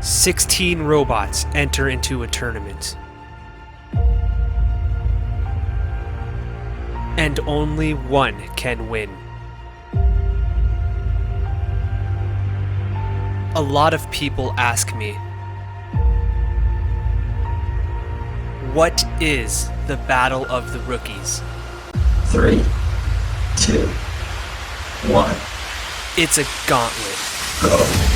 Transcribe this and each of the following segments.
16 robots enter into a tournament. And only one can win. A lot of people ask me, what is the Battle of the Rookies? 3, 2, 1. It's a gauntlet. Go.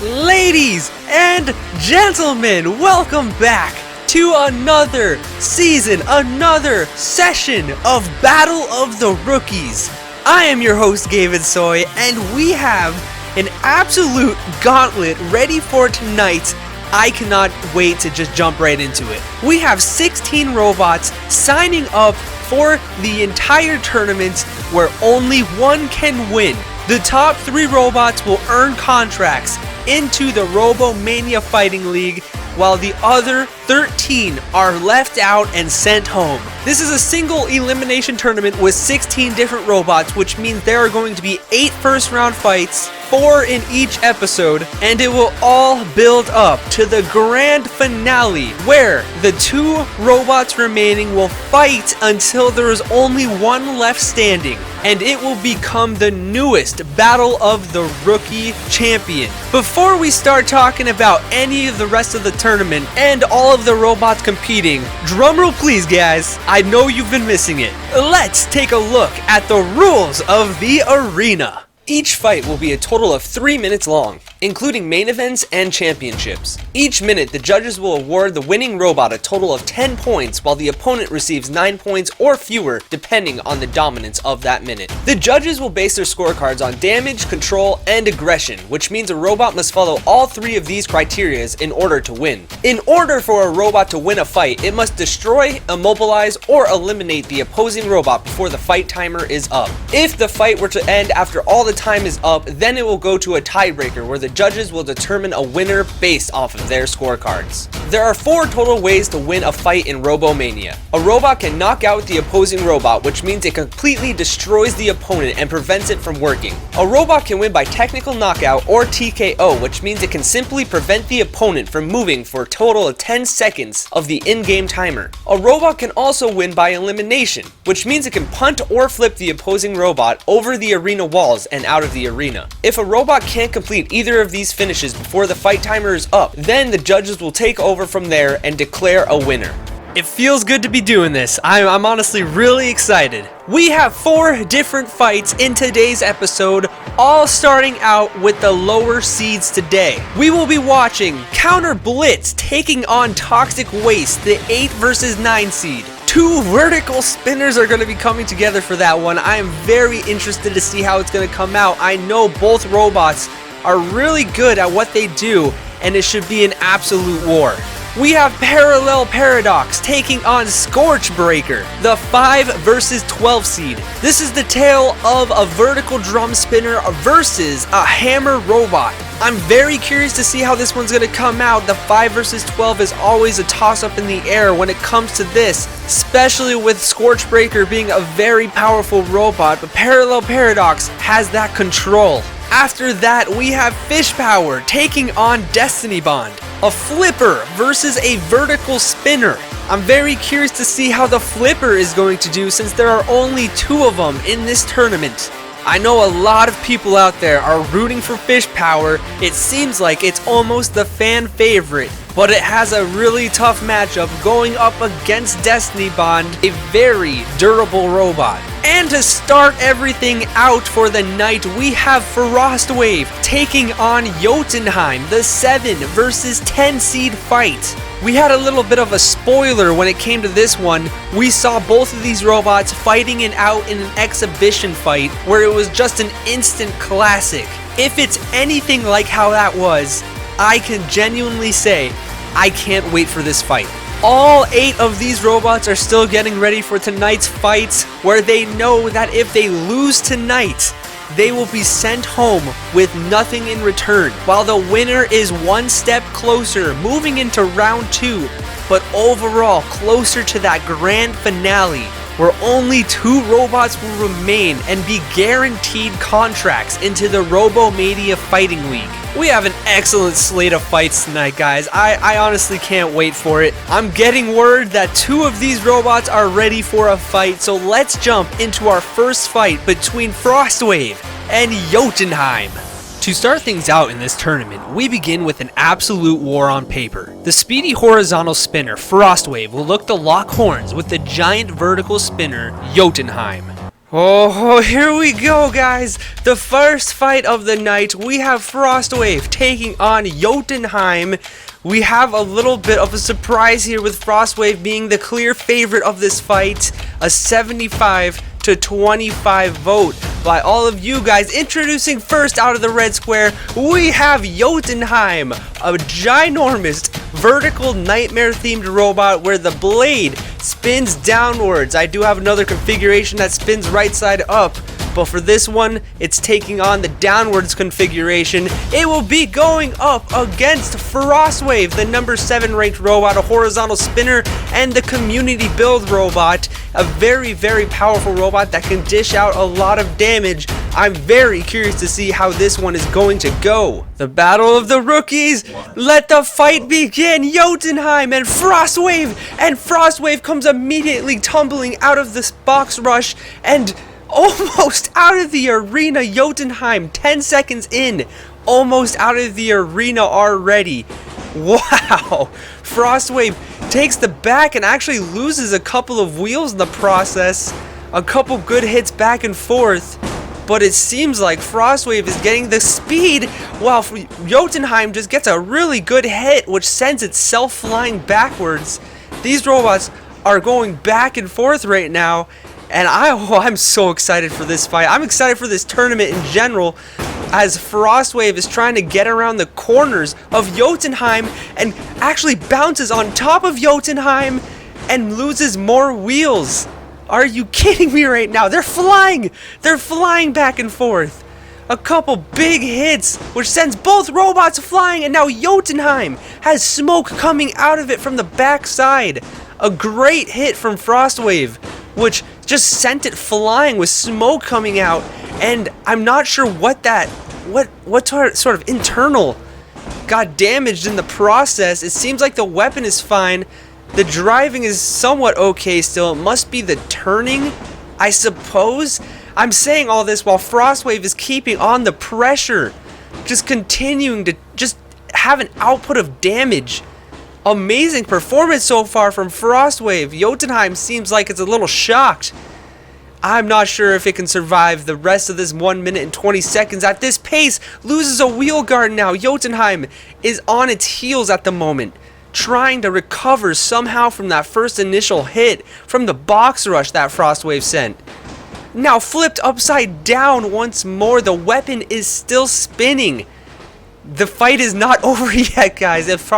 Ladies and gentlemen, welcome back to another season, another session of Battle of the Rookies. I am your host, David Soy, and we have an absolute gauntlet ready for tonight. I cannot wait to just jump right into it. We have 16 robots signing up for the entire tournament where only one can win. The top 3 robots will earn contracts into the RoboMania Fighting League, while the other 13 are left out and sent home. This is a single elimination tournament with 16 different robots, which means there are going to be 8 first round fights, 4 in each episode, and it will all build up to the grand finale, where the 2 robots remaining will fight until there is only one left standing, and it will become the newest Battle of the Rookie champion. Before we start talking about any of the rest of the tournament and all of the robots competing, drumroll please guys, I know you've been missing it. Let's take a look at the rules of the arena. Each fight will be a total of 3 minutes long, including main events and championships. Each minute, the judges will award the winning robot a total of 10 points, while the opponent receives 9 points or fewer, depending on the dominance of that minute. The judges will base their scorecards on damage, control, and aggression, which means a robot must follow all 3 of these criteria in order to win. In order for a robot to win a fight, it must destroy, immobilize, or eliminate the opposing robot before the fight timer is up. If the fight were to end after all the time is up, then it will go to a tiebreaker where the judges will determine a winner based off of their scorecards. There are 4 total ways to win a fight in RoboMania. A robot can knock out the opposing robot, which means it completely destroys the opponent and prevents it from working. A robot can win by technical knockout or TKO, which means it can simply prevent the opponent from moving for a total of 10 seconds of the in-game timer. A robot can also win by elimination, which means it can punt or flip the opposing robot over the arena walls and out of the arena. If a robot can't complete either of these finishes before the fight timer is up, then the judges will take over from there and declare a winner. It feels good to be doing this. I'm honestly really excited. We have 4 different fights in today's episode, all starting out with the lower seeds today. We will be watching Counter Blitz taking on Toxic Waste, the 8 versus 9 seed. 2 vertical spinners are going to be coming together for that one. I am very interested to see how it's going to come out. I know both robots are really good at what they do, and it should be an absolute war. We have Parallel Paradox taking on ScorchBreaker, the 5 versus 12 seed. This is the tale of a vertical drum spinner versus a hammer robot. I'm very curious to see how this one's going to come out. The 5 versus 12 is always a toss-up in the air when it comes to this, especially with ScorchBreaker being a very powerful robot, but Parallel Paradox has that control. After that, we have Fish Power taking on Destiny Bond, a flipper versus a vertical spinner. I'm very curious to see how the Flipper is going to do since there are only 2 of them in this tournament. I know a lot of people out there are rooting for Fish Power. It seems like it's almost the fan favorite, but it has a really tough matchup going up against Destiny Bond, a very durable robot. And to start everything out for the night, we have FrostWave taking on Jotunheim, the 7 versus 10 seed fight. We had a little bit of a spoiler when it came to this one. We saw both of these robots fighting it out in an exhibition fight where it was just an instant classic. If it's anything like how that was, I can genuinely say I can't wait for this fight. All 8 of these robots are still getting ready for tonight's fights, where they know that if they lose tonight, they will be sent home with nothing in return, while the winner is one step closer, moving into round 2, but overall closer to that grand finale, where only 2 robots will remain and be guaranteed contracts into the RoboMania Fighting League. We have an excellent slate of fights tonight, guys. I honestly can't wait for it. I'm getting word that 2 of these robots are ready for a fight, so let's jump into our first fight between FrostWave and Jotunheim. To start things out in this tournament, we begin with an absolute war on paper. The speedy horizontal spinner, FrostWave, will look to lock horns with the giant vertical spinner, Jotunheim. Oh, here we go, guys. The first fight of the night, we have FrostWave taking on Jotunheim. We have a little bit of a surprise here with FrostWave being the clear favorite of this fight, a 75 to 25 vote by all of you guys. Introducing first out of the red square, we have Jotunheim, a ginormous vertical nightmare themed robot where the blade spins downwards. I do have another configuration that spins right side up, but for this one, it's taking on the downwards configuration. It will be going up against FrostWave, the number 7 ranked robot, a horizontal spinner, and the community build robot, a very, very powerful robot that can dish out a lot of damage. I'm very curious to see how this one is going to go. The battle of the rookies. Let the fight begin. Jotunheim and FrostWave comes immediately tumbling out of this box rush and almost out of the arena. Jotunheim 10 seconds in, almost out of the arena already. Wow. FrostWave takes the back and actually loses a couple of wheels in the process. A couple good hits back and forth. But it seems like FrostWave is getting the speed, while Jotunheim just gets a really good hit, which sends itself flying backwards. These robots are going back and forth right now, and I'm so excited for this fight. I'm excited for this tournament in general, as FrostWave is trying to get around the corners of Jotunheim and actually bounces on top of Jotunheim and loses more wheels. Are you kidding me right now? They're flying back and forth. A couple big hits, which sends both robots flying, and now Jotunheim has smoke coming out of it from the backside. A great hit from FrostWave, which just sent it flying with smoke coming out, and I'm not sure what sort of internal got damaged in the process. It seems like the weapon is fine. The driving is somewhat okay still. It must be the turning, I suppose. I'm saying all this while FrostWave is keeping on the pressure, just continuing to just have an output of damage. Amazing performance so far from FrostWave. Jotunheim seems like it's a little shocked. I'm not sure if it can survive the rest of this 1 minute and 20 seconds at this pace. Loses a wheel guard now. Jotunheim is on its heels at the moment, trying to recover somehow from that first initial hit from the box rush that FrostWave sent. Now flipped upside down once more. The weapon is still spinning. The fight is not over yet, guys. If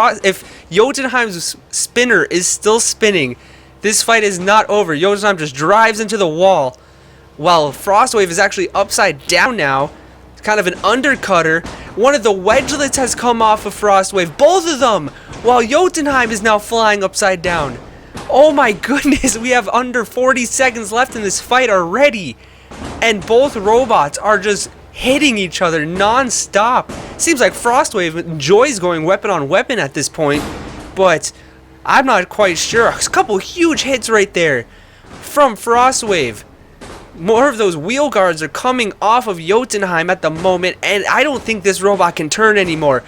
Jotunheim's spinner is still spinning, this fight is not over. Jotunheim just drives into the wall, while FrostWave is actually upside down now. It's kind of an undercutter. One of the wedgelets has come off of FrostWave, both of them, while Jotunheim is now flying upside down. Oh my goodness, we have under 40 seconds left in this fight already, and both robots are just hitting each other non-stop. Seems like FrostWave enjoys going weapon on weapon at this point, but I'm not quite sure. A couple huge hits right there from FrostWave. More of those wheel guards are coming off of Jotunheim at the moment, and I don't think this robot can turn anymore.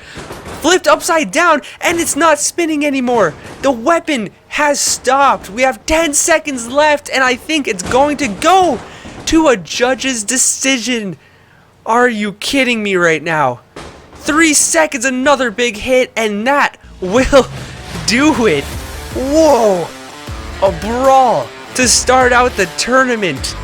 Flipped upside down, and it's not spinning anymore. The weapon has stopped. We have 10 seconds left, and I think it's going to go to a judge's decision. Are you kidding me right now? 3 seconds, another big hit, and that will do it. Whoa! A brawl to start out the tournament.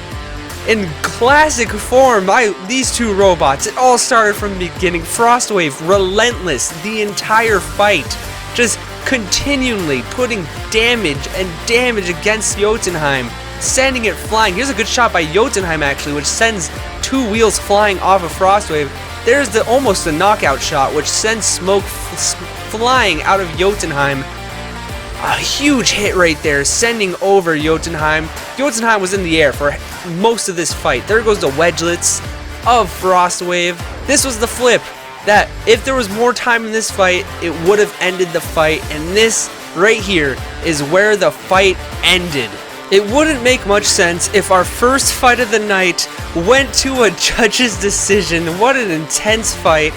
In classic form by these two robots. It all started from the beginning. FrostWave, relentless the entire fight. Just continually putting damage and damage against Jotunheim. Sending it flying. Here's a good shot by Jotunheim actually, which sends 2 wheels flying off of FrostWave. There's almost a knockout shot, which sends smoke flying out of Jotunheim. A huge hit right there, sending over Jotunheim. Jotunheim was in the air for most of this fight. There goes the wedgelets of FrostWave. This was the flip that if there was more time in this fight, it would have ended the fight. And this right here is where the fight ended. It wouldn't make much sense if our first fight of the night went to a judge's decision. What an intense fight.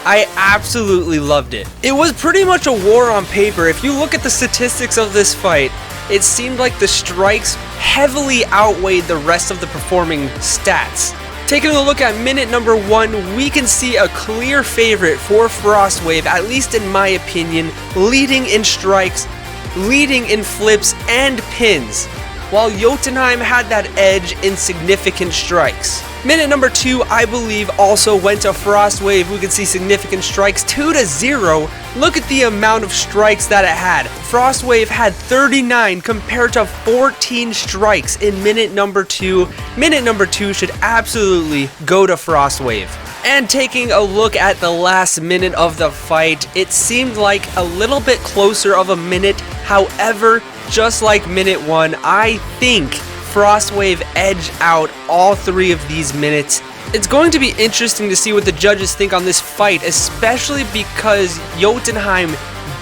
I absolutely loved it. It was pretty much a war on paper. If you look at the statistics of this fight, it seemed like the strikes heavily outweighed the rest of the performing stats. Taking a look at minute number 1, we can see a clear favorite for FrostWave, at least in my opinion, leading in strikes, leading in flips and pins, while Jotunheim had that edge in significant strikes. Minute number 2, I believe, also went to FrostWave. We could see significant strikes, 2-0. Look at the amount of strikes that it had. FrostWave had 39 compared to 14 strikes in minute number 2. Minute number 2 should absolutely go to FrostWave. And taking a look at the last minute of the fight, it seemed like a little bit closer of a minute. However, just like minute 1, I think FrostWave edged out all 3 of these minutes. It's going to be interesting to see what the judges think on this fight, especially because Jotunheim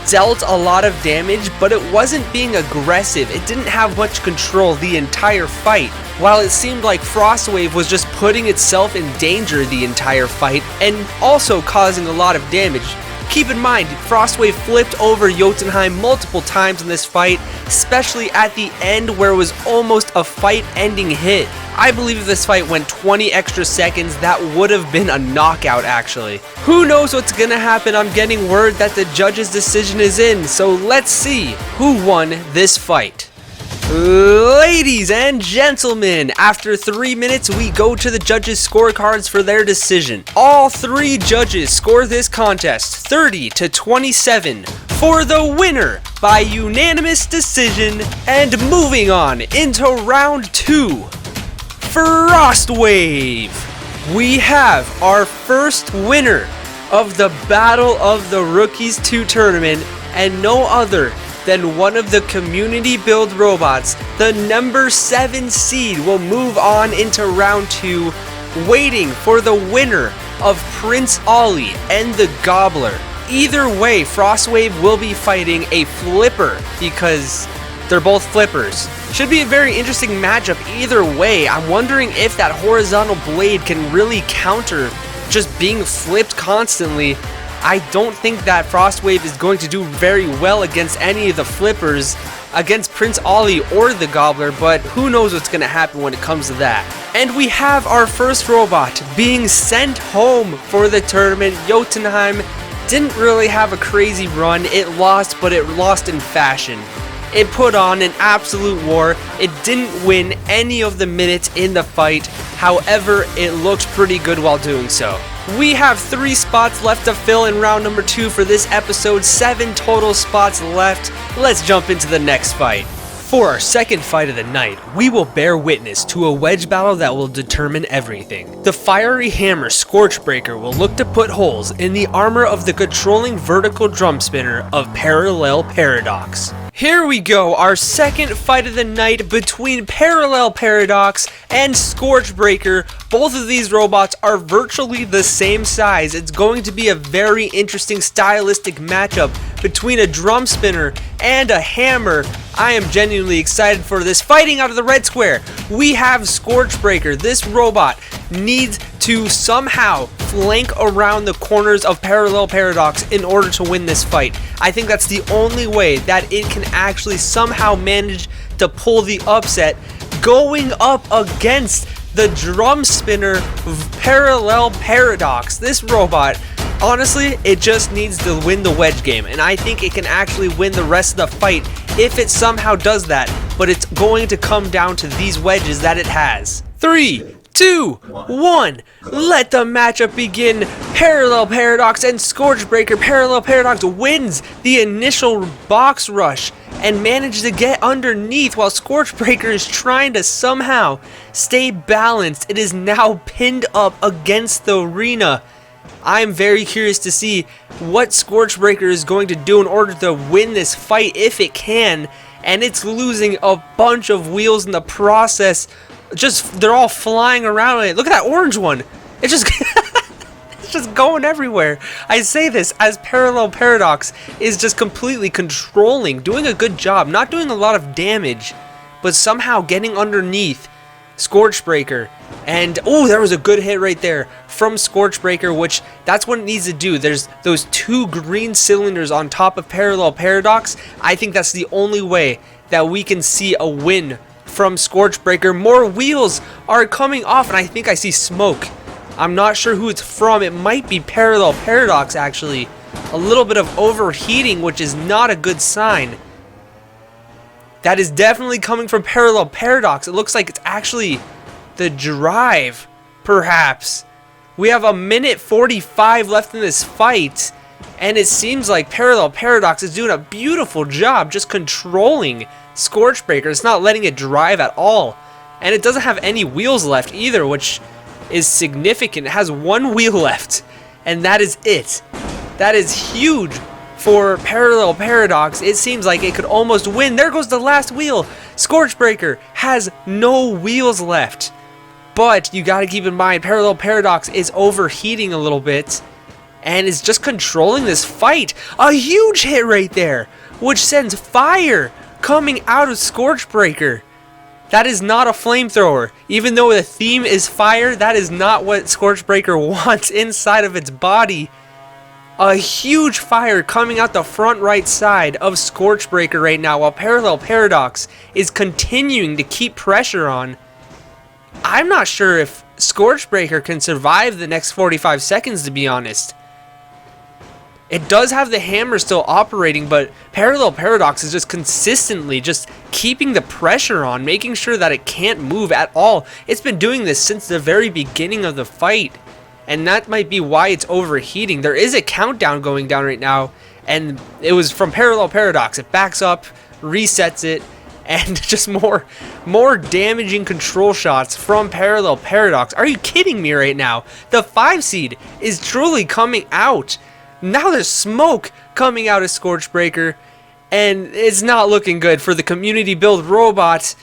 dealt a lot of damage, but it wasn't being aggressive. It didn't have much control the entire fight, while it seemed like FrostWave was just putting itself in danger the entire fight and also causing a lot of damage. Keep in mind, FrostWave flipped over Jotunheim multiple times in this fight, especially at the end where it was almost a fight-ending hit. I believe if this fight went 20 extra seconds, that would have been a knockout actually. Who knows what's gonna happen? I'm getting word that the judge's decision is in, so let's see who won this fight. Ladies and gentlemen, after 3 minutes, we go to the judges' scorecards for their decision. All 3 judges score this contest 30-27 for the winner by unanimous decision. And moving on into round 2, FrostWave. We have our first winner of the Battle of the Rookies 2 tournament, and no other than one of the community build robots. The number 7 seed will move on into round 2, waiting for the winner of Prince Ollie and the Gobbler. Either way, FrostWave will be fighting a flipper because they're both flippers. Should be a very interesting matchup either way. I'm wondering if that horizontal blade can really counter just being flipped constantly. I don't think that FrostWave is going to do very well against any of the flippers, against Prince Ollie or the Gobbler, but who knows what's going to happen when it comes to that. And we have our first robot being sent home for the tournament. Jotunheim didn't really have a crazy run. It lost, but it lost in fashion. It put on an absolute war. It didn't win any of the minutes in the fight. However, it looked pretty good while doing so. We have 3 spots left to fill in round number 2 for this episode. 7 total spots left. Let's jump into the next fight. For our second fight of the night, we will bear witness to a wedge battle that will determine everything. The fiery hammer ScorchBreaker will look to put holes in the armor of the controlling vertical drum spinner of Parallel Paradox. Here we go, our second fight of the night between Parallel Paradox and ScorchBreaker. Both of these robots are virtually the same size. It's going to be a very interesting stylistic matchup between a drum spinner and a hammer. I am genuinely excited for this. Fighting out of the red square, we have ScorchBreaker. This robot needs to somehow flank around the corners of Parallel Paradox in order to win this fight. I think that's the only way that it can actually somehow manage to pull the upset, going up against the drum spinner of Parallel Paradox. This robot, honestly, it just needs to win the wedge game, and I think it can actually win the rest of the fight if it somehow does that, but it's going to come down to these wedges that it has. 3, 2, 1, let the matchup begin. Parallel Paradox and ScorchBreaker. Parallel Paradox wins the initial box rush and manages to get underneath while ScorchBreaker is trying to somehow stay balanced. It is now pinned up against the arena. I'm very curious to see what ScorchBreaker is going to do in order to win this fight if it can, and it's losing a bunch of wheels in the process. They're all flying around it. Look at that orange one. It's just it's just going everywhere. I say this as Parallel Paradox is just completely controlling, doing a good job, not doing a lot of damage, but somehow getting underneath ScorchBreaker. And oh, there was a good hit right there from ScorchBreaker, which that's what it needs to do. There's those two green cylinders on top of Parallel Paradox. I think that's the only way that we can see a win from ScorchBreaker. More wheels are coming off, and I think I see smoke. I'm not sure who it's from. It might be Parallel Paradox, actually. A little bit of overheating, which is not a good sign. That is definitely coming from Parallel Paradox. It looks like it's actually the drive, perhaps. We have 1:45 left in this fight, and it seems like Parallel Paradox is doing a beautiful job just controlling ScorchBreaker. It's not letting it drive at all, and it doesn't have any wheels left either, which is significant. It has one wheel left, and that is it. That is huge for Parallel Paradox. It seems like it could almost win. There goes the last wheel. ScorchBreaker has no wheels left, but you got to keep in mind Parallel Paradox is overheating a little bit and is just controlling this fight. A huge hit right there, which sends fire coming out of ScorchBreaker. That is not a flamethrower. Even though the theme is fire, that is not what ScorchBreaker wants inside of its body. A huge fire coming out the front right side of ScorchBreaker right now, while Parallel Paradox is continuing to keep pressure on. I'm not sure if ScorchBreaker can survive the next 45 seconds, to be honest. It does have the hammer still operating, but Parallel Paradox is just consistently just keeping the pressure on, making sure that it can't move at all. It's been doing this since the very beginning of the fight, and that might be why it's overheating. There is a countdown going down right now, and it was from Parallel Paradox. It backs up, resets it, and just more damaging control shots from Parallel Paradox. Are you kidding me right now? The 5 seed is truly coming out. Now there's smoke coming out of ScorchBreaker, and it's not looking good for the community build robot,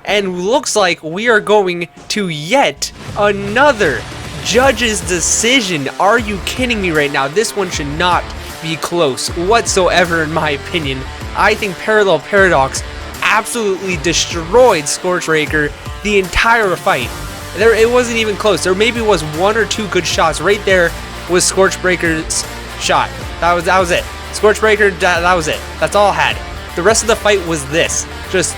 and looks like we are going to yet another judge's decision. Are you kidding me right now? This one should not be close whatsoever, in my opinion. I think Parallel Paradox absolutely destroyed ScorchBreaker the entire fight. It wasn't even close. There maybe was 1 or 2 good shots. Right there was ScorchBreaker's shot. That was it. ScorchBreaker, that was it. That's all I had. The rest of the fight was this. Just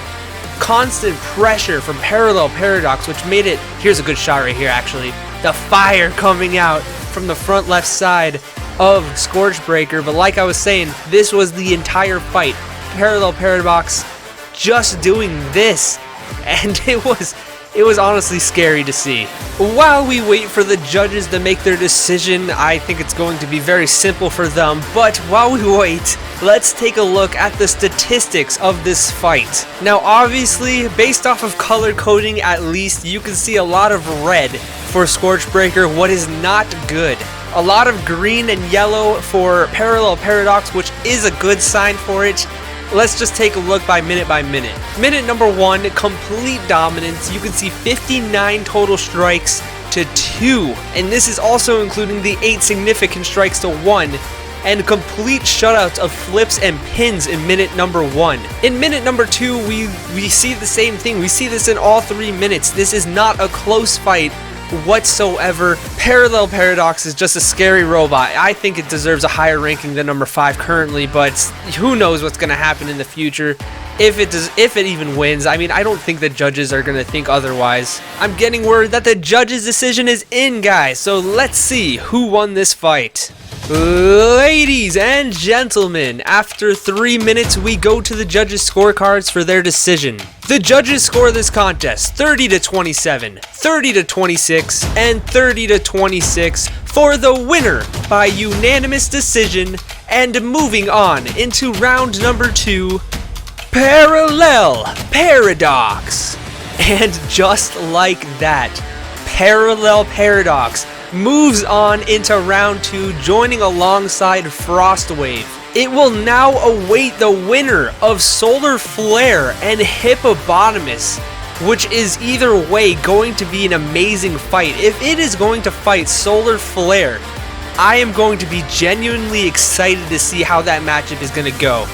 constant pressure from Parallel Paradox, which made it... Here's a good shot right here, actually. The fire coming out from the front left side of ScorchBreaker. But like I was saying, this was the entire fight. Parallel Paradox just doing this. And it was honestly scary to see. While we wait for the judges to make their decision, I think it's going to be very simple for them. But while we wait, let's take a look at the statistics of this fight. Now obviously, based off of color coding at least, you can see a lot of red for ScorchBreaker, what is not good. A lot of green and yellow for Parallel Paradox, which is a good sign for it. let's just take a look by minute. Minute number 1, complete dominance. You can see 59 total strikes to 2, and this is also including the 8 significant strikes to 1, and complete shutouts of flips and pins in minute number 1. In minute number 2, we see the same thing. We see this in all 3 minutes. This is not a close fight whatsoever. Parallel Paradox is just a scary robot. I think it deserves a higher ranking than number 5 currently, but who knows what's going to happen in the future. If it even wins. I mean, I don't think the judges are going to think otherwise. I'm getting word that the judge's decision is in, guys, so let's see who won this fight. Ladies and gentlemen, after 3 minutes, we go to the judges' scorecards for their decision. The judges score this contest 30 to 27, 30 to 26, and 30 to 26 for the winner by unanimous decision. And moving on into round number 2, Parallel Paradox. And just like that, Parallel Paradox moves on into round 2, joining alongside FrostWave. It will now await the winner of Solar Flare and Hippopotamus, which is either way going to be an amazing fight. If it is going to fight Solar Flare, I am going to be genuinely excited to see how that matchup is going to go.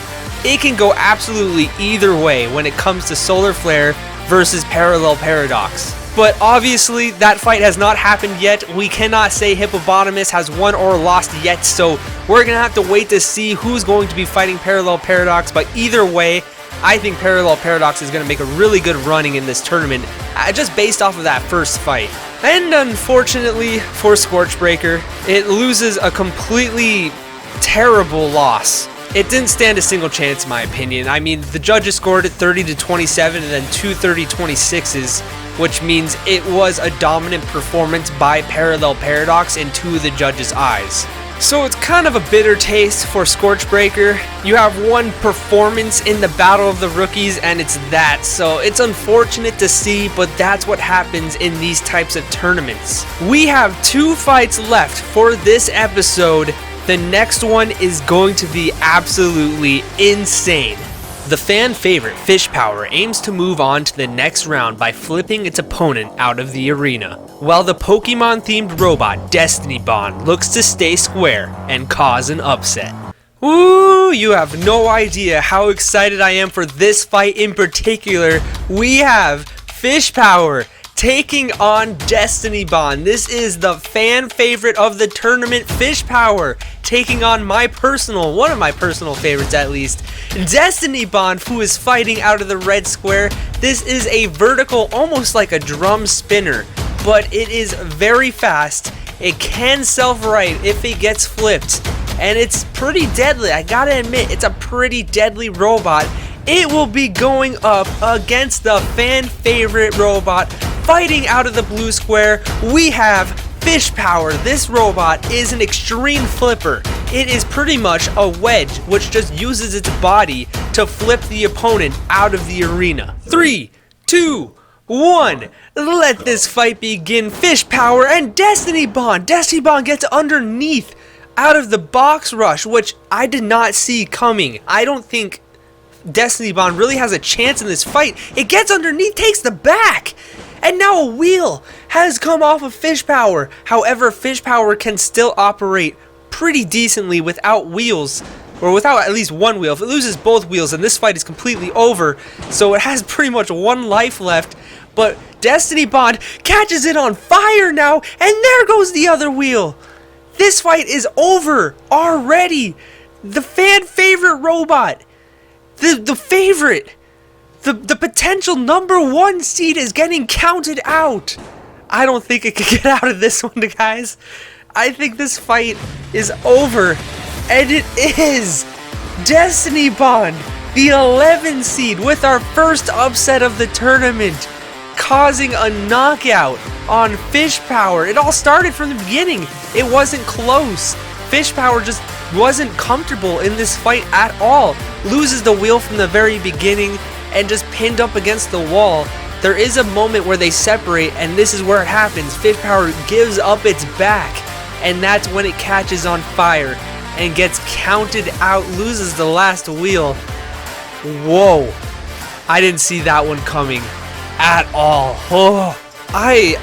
It can go absolutely either way when it comes to Solar Flare versus Parallel Paradox. But obviously, that fight has not happened yet. We cannot say Hippopotamus has won or lost yet, so we're going to have to wait to see who's going to be fighting Parallel Paradox. But either way, I think Parallel Paradox is going to make a really good running in this tournament, just based off of that first fight. And unfortunately for ScorchBreaker, it loses a completely terrible loss. It didn't stand a single chance in my opinion. I mean, the judges scored it 30 to 27 and then 2 30-26s, which means it was a dominant performance by Parallel Paradox in 2 of the judges' eyes. So it's kind of a bitter taste for ScorchBreaker. You have one performance in the Battle of the Rookies and it's that. So it's unfortunate to see, but that's what happens in these types of tournaments. We have 2 fights left for this episode. The next one is going to be absolutely insane. The fan favorite Fish Power aims to move on to the next round by flipping its opponent out of the arena, while the Pokemon themed robot Destiny Bond looks to stay square and cause an upset. Ooh, you have no idea how excited I am for this fight in particular. We have Fish Power taking on Destiny Bond. This is the fan favorite of the tournament, Fish Power, taking on one of my personal favorites at least, Destiny Bond, who is fighting out of the red square. This is a vertical, almost like a drum spinner, but it is very fast. It can self-right if it gets flipped, and it's pretty deadly. I gotta admit, it's a pretty deadly robot. It will be going up against the fan favorite robot fighting out of the blue square. We have Fish Power. This robot is an extreme flipper. It is pretty much a wedge which just uses its body to flip the opponent out of the arena. 3, 2, 1. Let this fight begin. Fish Power and Destiny Bond. Destiny Bond gets underneath out of the box rush, which I did not see coming. I don't think Destiny Bond really has a chance in this fight. It gets underneath, takes the back, and now a wheel has come off of Fish Power. However, Fish Power can still operate pretty decently without wheels, or without at least one wheel. If it loses both wheels, then this fight is completely over, so it has pretty much 1 life left. But Destiny Bond catches it on fire now, and there goes the other wheel. This fight is over already. The fan favorite robot, the favorite, the potential #1 seed is getting counted out. I don't think it can get out of this one, guys. I think this fight is over, and it is. Destiny Bond, the 11 seed, with our first upset of the tournament, causing a knockout on Fish Power. It all started from the beginning. It wasn't close. Fish Power just wasn't comfortable in this fight at all. Loses the wheel from the very beginning and just pinned up against the wall. There is a moment where they separate, and this is where it happens. Fish Power gives up its back, and that's when it catches on fire and gets counted out, loses the last wheel. Whoa. I didn't see that one coming at all. Oh. I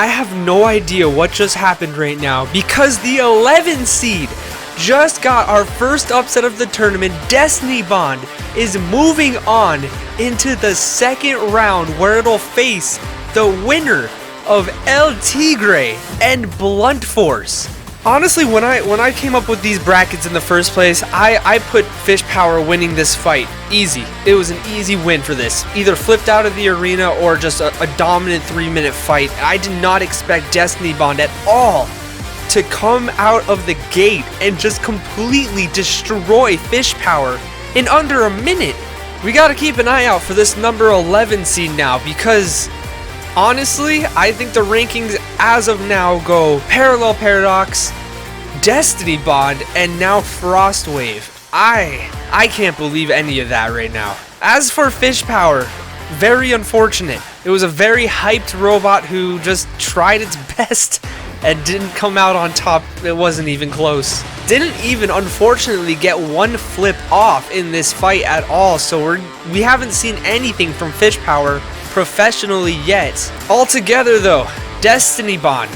have no idea what just happened right now because the 11 seed just got our first upset of the tournament. Destiny Bond is moving on into the second round where it'll face the winner of El Tigre and Blunt Force. Honestly, when I came up with these brackets in the first place, I put Fish Power winning this fight. Easy. It was an easy win for this. Either flipped out of the arena or just a dominant 3-minute fight. I did not expect Destiny Bond at all to come out of the gate and just completely destroy Fish Power in under a minute. We gotta keep an eye out for this number 11 seed now because honestly, I think the rankings as of now go Parallel Paradox, Destiny Bond, and now FrostWave. I can't believe any of that right now. As for Fish Power, very unfortunate. It was a very hyped robot who just tried its best and didn't come out on top. It wasn't even close. Didn't even unfortunately get one flip off in this fight at all, so we haven't seen anything from Fish Power professionally yet. Altogether though, Destiny Bond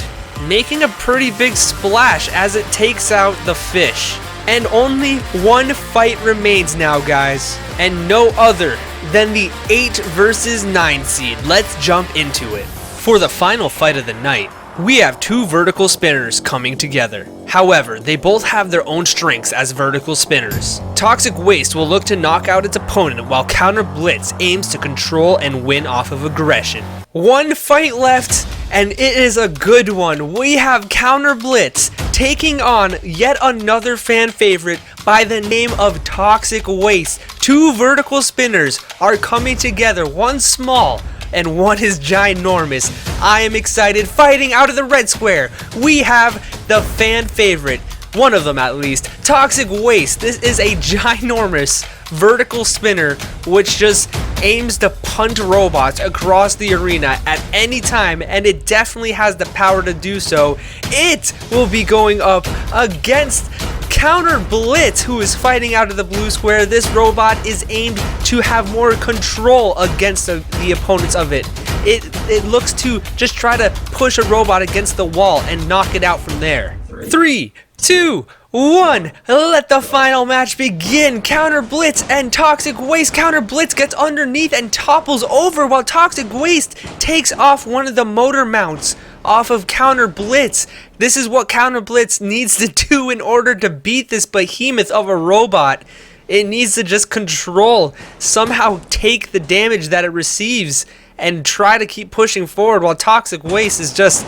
making a pretty big splash as it takes out the fish. And only one fight remains now, guys, and no other than the 8 versus 9 seed. Let's jump into it. For the final fight of the night, we have two vertical spinners coming together. However, they both have their own strengths as vertical spinners. Toxic Waste will look to knock out its opponent while Counter Blitz aims to control and win off of aggression. One fight left, and it is a good one. We have Counter Blitz taking on yet another fan favorite by the name of Toxic Waste. Two vertical spinners are coming together, one small and one is ginormous. I am excited. Fighting out of the red square, we have the fan favorite, one of them at least, Toxic Waste. This is a ginormous vertical spinner which just aims to punt robots across the arena at any time, and it definitely has the power to do so. It will be going up against Counter Blitz, who is fighting out of the blue square. This robot is aimed to have more control against the opponents of it. It looks to just try to push a robot against the wall and knock it out from there. 3, 2, 1, let the final match begin. Counter Blitz and Toxic Waste. Counter Blitz gets underneath and topples over while Toxic Waste takes off one of the motor mounts off of Counter Blitz. This is what Counter Blitz needs to do in order to beat this behemoth of a robot. It needs to just control, somehow take the damage that it receives and try to keep pushing forward while Toxic Waste is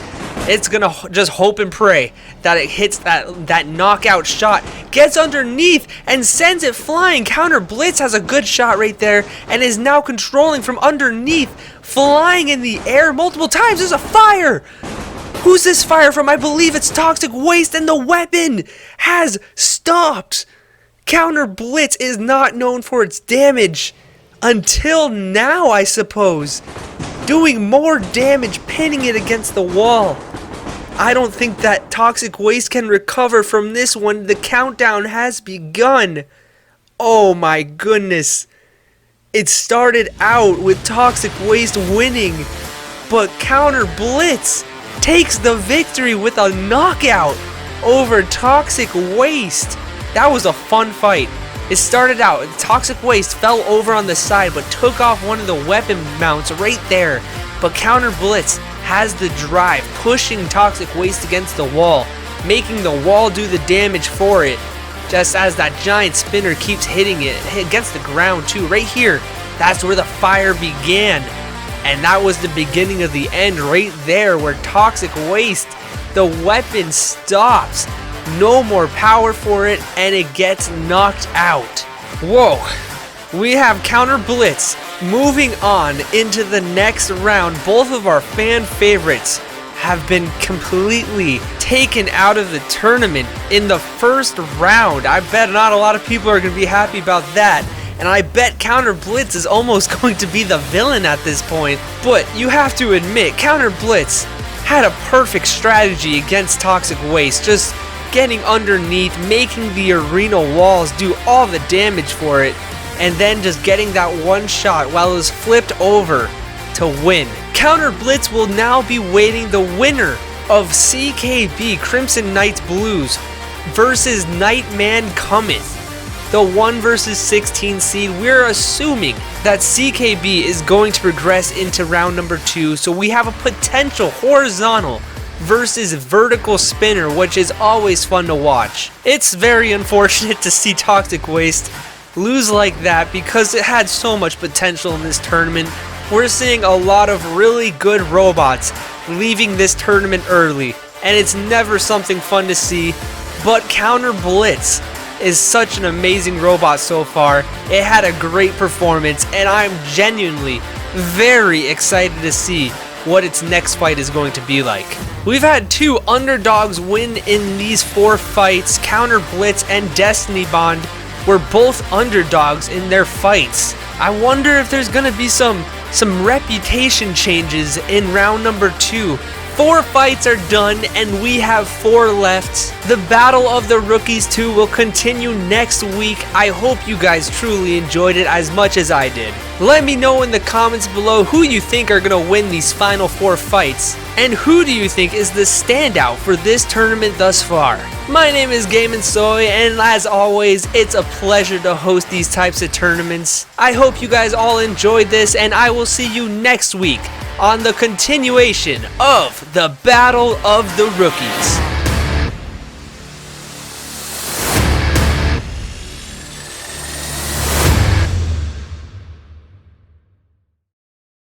it's gonna just hope and pray that it hits that knockout shot, gets underneath and sends it flying. Counter Blitz has a good shot right there and is now controlling from underneath, flying in the air multiple times. There's a fire. Who's this fire from? I believe it's Toxic Waste, and the weapon has stopped. Counter Blitz is not known for its damage until now, I suppose. Doing more damage, pinning it against the wall. I don't think that Toxic Waste can recover from this one. The countdown has begun. Oh my goodness. It started out with Toxic Waste winning, but Counter Blitz takes the victory with a knockout over Toxic Waste. That was a fun fight. It started out, Toxic Waste fell over on the side but took off one of the weapon mounts right there. But Counter Blitz has the drive, pushing Toxic Waste against the wall, making the wall do the damage for it, just as that giant spinner keeps hitting it against the ground too. Right here, that's where the fire began. And that was the beginning of the end right there, where Toxic Waste, the weapon stops. No more power for it, and it gets knocked out. Whoa. We have Counter Blitz moving on into the next round. Both of our fan favorites have been completely taken out of the tournament in the first round. I bet not a lot of people are going to be happy about that. And I bet Counter Blitz is almost going to be the villain at this point. But you have to admit, Counter Blitz had a perfect strategy against Toxic Waste. Just getting underneath, making the arena walls do all the damage for it. and then just getting that one shot while it was flipped over to win. Counter Blitz will now be waiting the winner of CKB Crimson Knights Blues versus Nightman Cometh. The 1 versus 16 seed. We're assuming that CKB is going to progress into round number 2, so we have a potential horizontal versus vertical spinner, which is always fun to watch. It's very unfortunate to see Toxic Waste lose like that because it had so much potential in this tournament. We're seeing a lot of really good robots leaving this tournament early, and it's never something fun to see, but Counter Blitz is such an amazing robot so far. It had a great performance, and I'm genuinely very excited to see what its next fight is going to be like. We've had 2 underdogs win in these 4 fights. Counter Blitz and Destiny Bond were both underdogs in their fights. I wonder if there's gonna be some reputation changes in round number 2. 4 fights are done and we have 4 left. The Battle of the Rookies 2 will continue next week. I hope you guys truly enjoyed it as much as I did. Let me know in the comments below who you think are going to win these final 4 fights, and who do you think is the standout for this tournament thus far. My name is Game & Soy, and as always, it's a pleasure to host these types of tournaments. I hope you guys all enjoyed this, and I will see you next week on the continuation of the Battle of the Rookies.